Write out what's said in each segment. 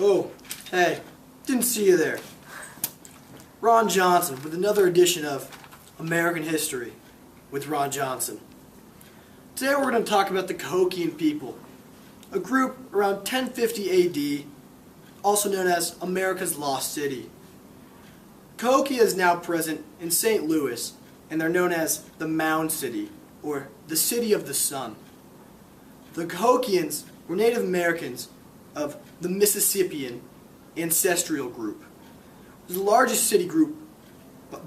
Oh, hey, didn't see you there. Ron Johnson with another edition of American History with Ron Johnson. Today we're going to talk about the Cahokia people, a group around 1050 AD, also known as America's Lost City. Cahokia is now present in St. Louis, and they're known as the Mound City, or the City of the Sun. The Cahokians were Native Americans of the Mississippian ancestral group. It was the largest city group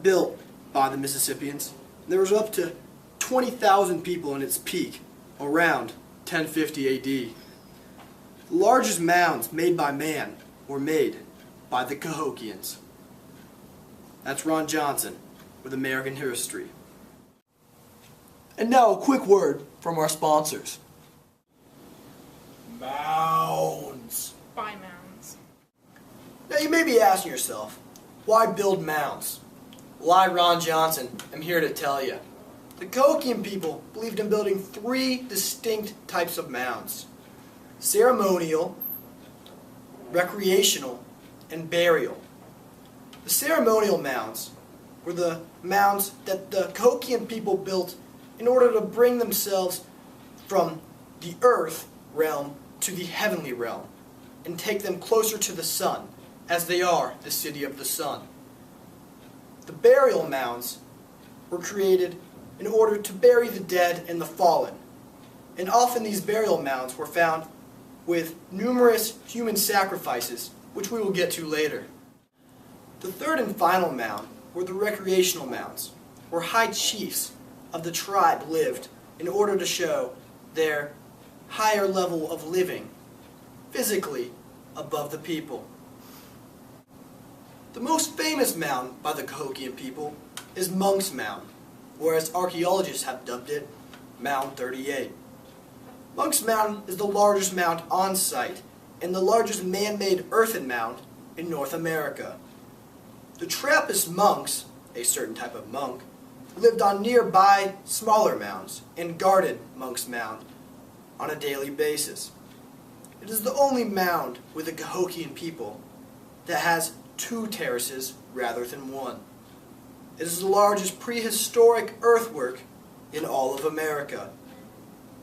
built by the Mississippians. There was up to 20,000 people in its peak around 1050 AD. The largest mounds made by man were made by the Cahokians. That's Ron Johnson with American History. And now a quick word from our sponsors. Mounds. Buy mounds. Now you may be asking yourself, why build mounds? Well, I, Ron Johnson, am here to tell you. The Cahokia people believed in building three distinct types of mounds: ceremonial, recreational, and burial. The ceremonial mounds were the mounds that the Cahokia people built in order to bring themselves from the earth realm to the heavenly realm and take them closer to the sun, as they are the city of the sun. The burial mounds were created in order to bury the dead and the fallen, and often these burial mounds were found with numerous human sacrifices, which we will get to later. The third and final mound were the recreational mounds, where high chiefs of the tribe lived in order to show their higher level of living, physically above the people. The most famous mound by the Cahokia people is Monk's Mound, or as archaeologists have dubbed it, Mound 38. Monk's Mound is the largest mound on site and the largest man-made earthen mound in North America. The Trappist monks, a certain type of monk, lived on nearby smaller mounds and guarded Monk's Mound on a daily basis. It is the only mound with the Cahokia people that has two terraces rather than one. It is the largest prehistoric earthwork in all of America,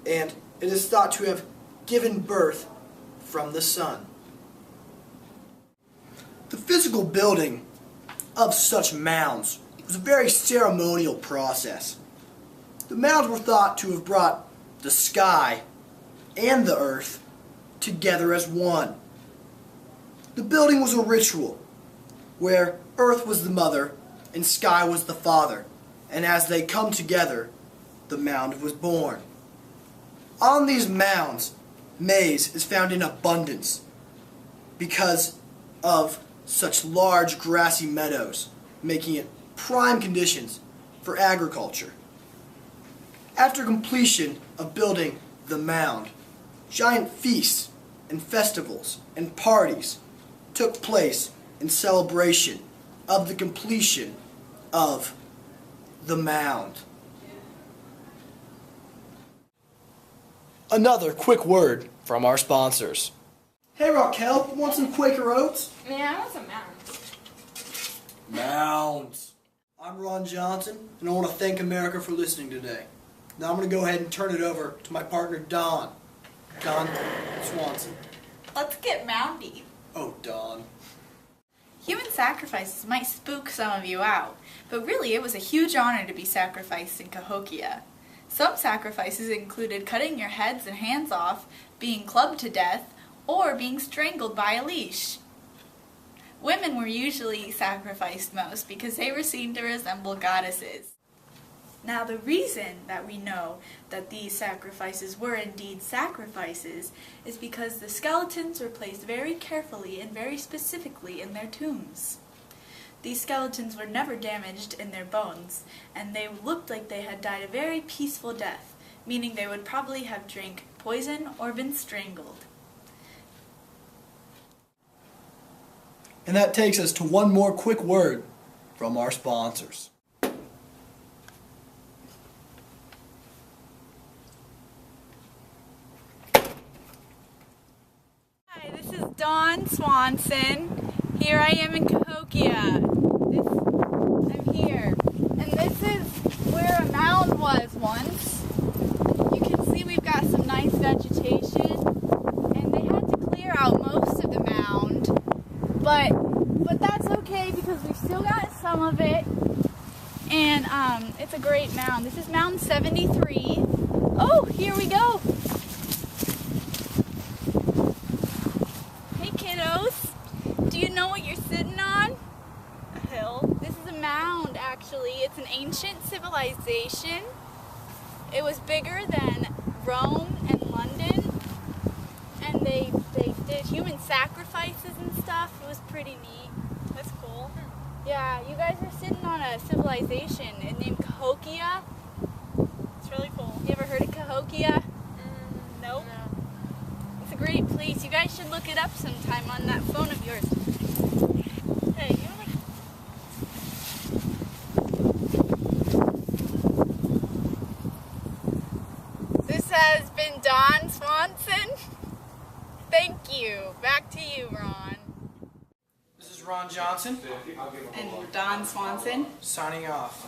and it is thought to have given birth from the sun. The physical building of such mounds was a very ceremonial process. The mounds were thought to have brought the sky and the earth together as one. The building was a ritual where earth was the mother and sky was the father, and as they come together, the mound was born. On these mounds, maize is found in abundance because of such large grassy meadows, making it prime conditions for agriculture. After completion of building the mound, giant feasts and festivals and parties took place in celebration of the completion of the mound. Another quick word from our sponsors. Hey Raquel, want some Quaker Oats? Yeah, I want some mounds. Mounds. I'm Ron Johnson, and I want to thank America for listening today. Now I'm going to go ahead and turn it over to my partner Don Swanson. Let's get moundy. Oh, Don. Human sacrifices might spook some of you out, but really it was a huge honor to be sacrificed in Cahokia. Some sacrifices included cutting your heads and hands off, being clubbed to death, or being strangled by a leash. Women were usually sacrificed most because they were seen to resemble goddesses. Now the reason that we know that these sacrifices were indeed sacrifices is because the skeletons were placed very carefully and very specifically in their tombs. These skeletons were never damaged in their bones, and they looked like they had died a very peaceful death, meaning they would probably have drank poison or been strangled. And that takes us to one more quick word from our sponsors. Dawn Swanson. Here I am in Cahokia. I'm here. And this is where a mound was once. You can see we've got some nice vegetation. And they had to clear out most of the mound. But that's okay because we've still got some of it. And it's a great mound. This is mound 73. Oh, here we go. Hey kiddos, do you know what you're sitting on? A hill. This is a mound actually. It's an ancient civilization. It was bigger than Rome and London. And they did human sacrifices and stuff. It was pretty neat. That's cool. Yeah, you guys are sitting on a civilization named Cahokia. It's really cool. You ever heard of Cahokia? Nope. No. It's a great place. You guys should look it up sometime on that phone of yours. Hey, you like... This has been Dawn Swanson. Thank you. Back to you, Ron. This is Ron Johnson, And Dawn Swanson. signing off.